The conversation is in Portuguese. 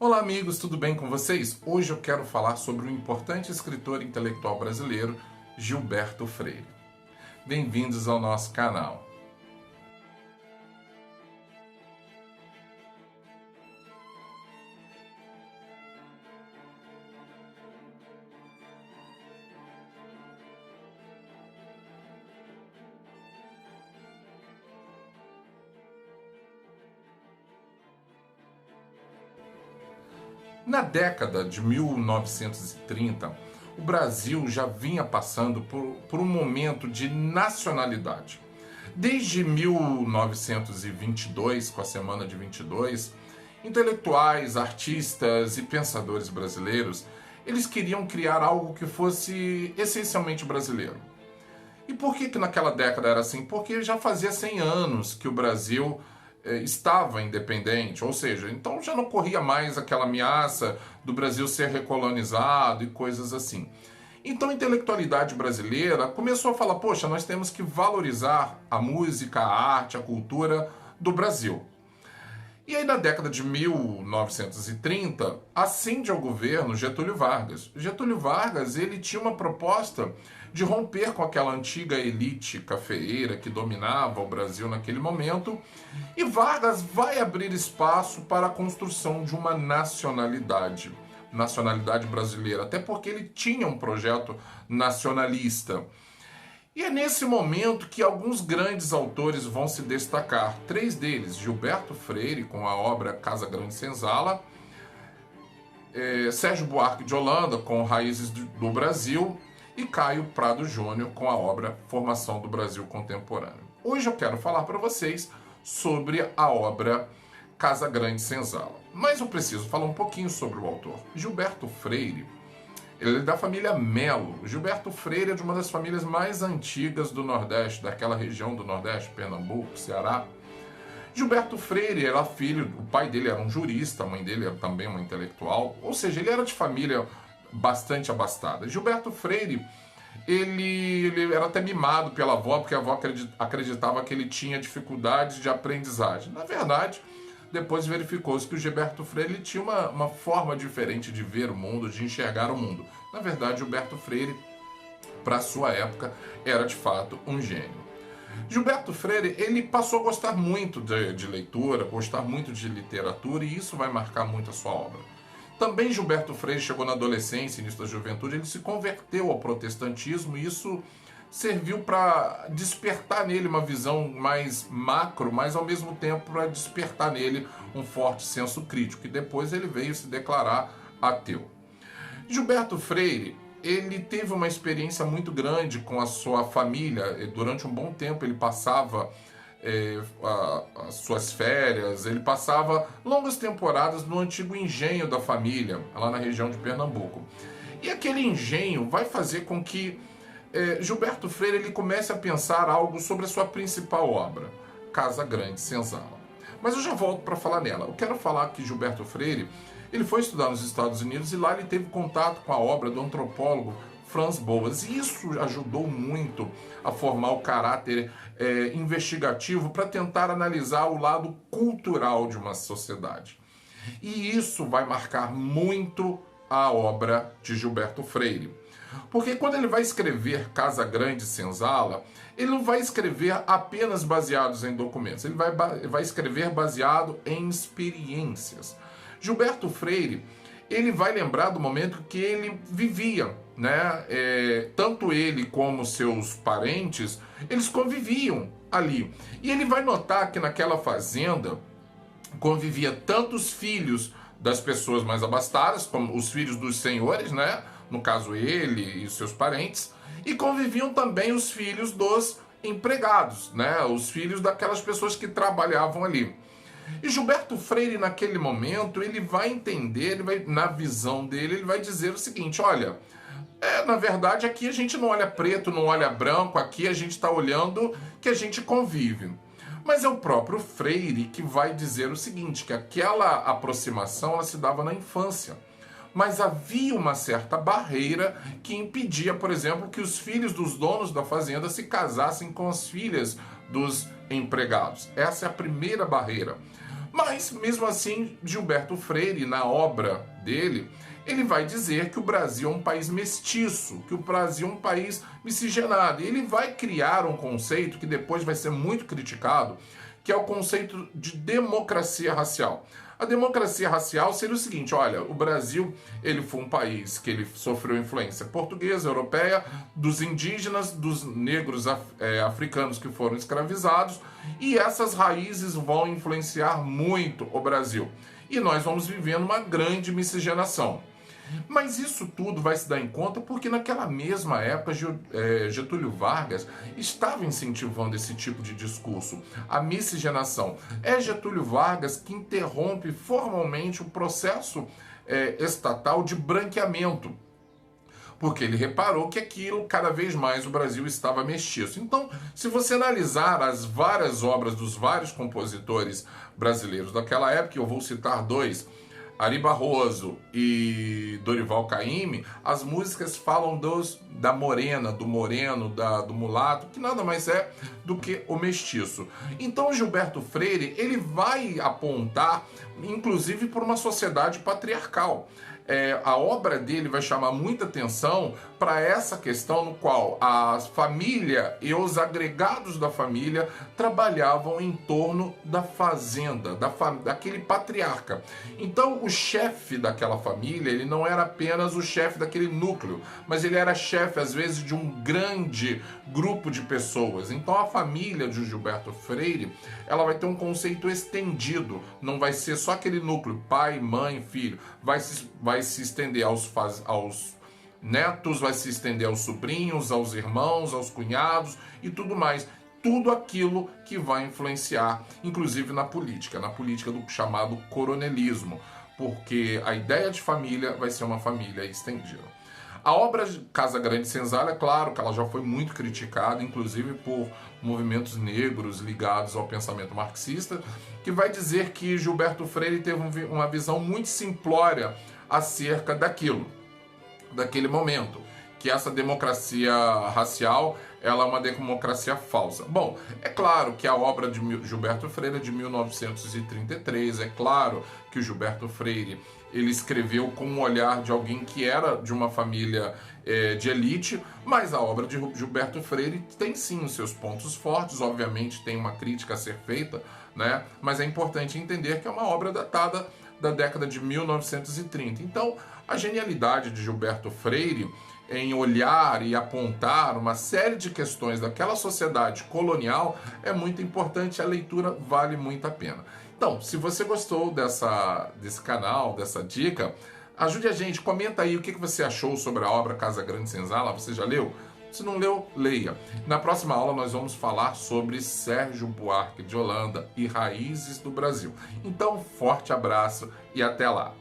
Olá amigos, tudo bem com vocês? Hoje eu quero falar sobre o importante escritor intelectual brasileiro Gilberto Freire. Bem-vindos ao nosso canal. Na década de 1930, o Brasil já vinha passando por um momento de nacionalidade. Desde 1922, com a Semana de 22, intelectuais, artistas e pensadores brasileiros, eles queriam criar algo que fosse essencialmente brasileiro. E por que naquela década era assim? Porque já fazia 100 anos que o Brasil estava independente, ou seja, então já não corria mais aquela ameaça do Brasil ser recolonizado e coisas assim. Então a intelectualidade brasileira começou a falar, poxa, nós temos que valorizar a música, a arte, a cultura do Brasil. E aí na década de 1930, ascende ao governo Getúlio Vargas. Getúlio Vargas, ele tinha uma proposta de romper com aquela antiga elite cafeeira que dominava o Brasil naquele momento, e Vargas vai abrir espaço para a construção de uma nacionalidade brasileira, até porque ele tinha um projeto nacionalista. E é nesse momento que alguns grandes autores vão se destacar. 3 deles, Gilberto Freire, com a obra Casa Grande Senzala, Sérgio Buarque de Holanda, com Raízes do Brasil, e Caio Prado Júnior, com a obra Formação do Brasil Contemporâneo. Hoje eu quero falar para vocês sobre a obra Casa Grande Senzala. Mas eu preciso falar um pouquinho sobre o autor. Gilberto Freire, ele é da família Melo. Gilberto Freire é de uma das famílias mais antigas do Nordeste, daquela região do Nordeste, Pernambuco, Ceará. Gilberto Freire era filho, o pai dele era um jurista, a mãe dele era também uma intelectual, ou seja, ele era de família bastante abastada. Gilberto Freire, ele era até mimado pela avó, porque a avó acreditava que ele tinha dificuldades de aprendizagem. Na verdade, depois verificou-se que o Gilberto Freire ele tinha uma forma diferente de ver o mundo, de enxergar o mundo. Na verdade, Gilberto Freire, para a sua época, era de fato um gênio. Gilberto Freire, ele passou a gostar muito de leitura, gostar muito de literatura, e isso vai marcar muito a sua obra. Também Gilberto Freire chegou na adolescência, início da juventude, ele se converteu ao protestantismo, e isso serviu para despertar nele uma visão mais macro, mas ao mesmo tempo para despertar nele um forte senso crítico, e depois ele veio se declarar ateu. Gilberto Freire, ele teve uma experiência muito grande com a sua família. Durante um bom tempo ele passava as suas férias, ele passava longas temporadas no antigo engenho da família, lá na região de Pernambuco. E aquele engenho vai fazer com que Gilberto Freire ele comece a pensar algo sobre a sua principal obra, Casa Grande Senzala. Mas eu já volto para falar nela. Eu quero falar que Gilberto Freire ele foi estudar nos Estados Unidos, e lá ele teve contato com a obra do antropólogo Franz Boas. E isso ajudou muito a formar o caráter investigativo para tentar analisar o lado cultural de uma sociedade. E isso vai marcar muito a obra de Gilberto Freire. Porque quando ele vai escrever Casa Grande Senzala, ele não vai escrever apenas baseados em documentos, ele vai escrever baseado em experiências. Gilberto Freire, ele vai lembrar do momento que ele vivia, né? Tanto ele como seus parentes, eles conviviam ali. E ele vai notar que naquela fazenda convivia tanto os filhos das pessoas mais abastadas, como os filhos dos senhores, né? No caso ele e seus parentes, e conviviam também os filhos dos empregados, né? Os filhos daquelas pessoas que trabalhavam ali. E Gilberto Freire, naquele momento, ele vai entender, na visão dele, ele vai dizer o seguinte, olha, na verdade aqui a gente não olha preto, não olha branco, aqui a gente está olhando que a gente convive. Mas é o próprio Freire que vai dizer o seguinte, que aquela aproximação ela se dava na infância. Mas havia uma certa barreira que impedia, por exemplo, que os filhos dos donos da fazenda se casassem com as filhas dos empregados. Essa é a primeira barreira. Mas, mesmo assim, Gilberto Freire, na obra dele, ele vai dizer que o Brasil é um país mestiço, que o Brasil é um país miscigenado. E ele vai criar um conceito que depois vai ser muito criticado, que é o conceito de democracia racial. A democracia racial seria o seguinte: olha, o Brasil, ele foi um país que ele sofreu influência portuguesa, europeia, dos indígenas, dos negros africanos que foram escravizados, e essas raízes vão influenciar muito o Brasil. E nós vamos vivendo uma grande miscigenação. Mas isso tudo vai se dar em conta porque naquela mesma época Getúlio Vargas estava incentivando esse tipo de discurso, a miscigenação. É Getúlio Vargas que interrompe formalmente o processo estatal de branqueamento, porque ele reparou que aquilo, cada vez mais, o Brasil estava mestiço. Então, se você analisar as várias obras dos vários compositores brasileiros daquela época, eu vou citar dois, Ari Barroso e Dorival Caymmi, as músicas falam da morena, do moreno, do mulato, que nada mais é do que o mestiço. Então Gilberto Freire, ele vai apontar, inclusive, por uma sociedade patriarcal. A obra dele vai chamar muita atenção para essa questão no qual a família e os agregados da família trabalhavam em torno da fazenda, daquele patriarca. Então o chefe daquela família, ele não era apenas o chefe daquele núcleo, mas ele era chefe, às vezes, de um grande grupo de pessoas. Então a família de Gilberto Freire, ela vai ter um conceito estendido, não vai ser só aquele núcleo, pai, mãe, filho, vai se estender aos netos, vai se estender aos sobrinhos, aos irmãos, aos cunhados e tudo mais. Tudo aquilo que vai influenciar, inclusive na política do chamado coronelismo, porque a ideia de família vai ser uma família estendida. A obra de Casagrande Senzala, é claro que ela já foi muito criticada, inclusive por movimentos negros ligados ao pensamento marxista, que vai dizer que Gilberto Freire teve uma visão muito simplória acerca daquele momento, que essa democracia racial, ela é uma democracia falsa. Bom, é claro que a obra de Gilberto Freire é de 1933, é claro que o Gilberto Freire, ele escreveu com um olhar de alguém que era de uma família de elite, mas a obra de Gilberto Freire tem sim os seus pontos fortes, obviamente tem uma crítica a ser feita, né? Mas é importante entender que é uma obra datada da década de 1930. Então, a genialidade de Gilberto Freire em olhar e apontar uma série de questões daquela sociedade colonial é muito importante, a leitura vale muito a pena. Então, se você gostou desse canal, dessa dica, ajude a gente, comenta aí o que você achou sobre a obra Casagrande Senzala, você já leu? Se não leu, leia. Na próxima aula nós vamos falar sobre Sérgio Buarque de Holanda e raízes do Brasil. Então, forte abraço e até lá!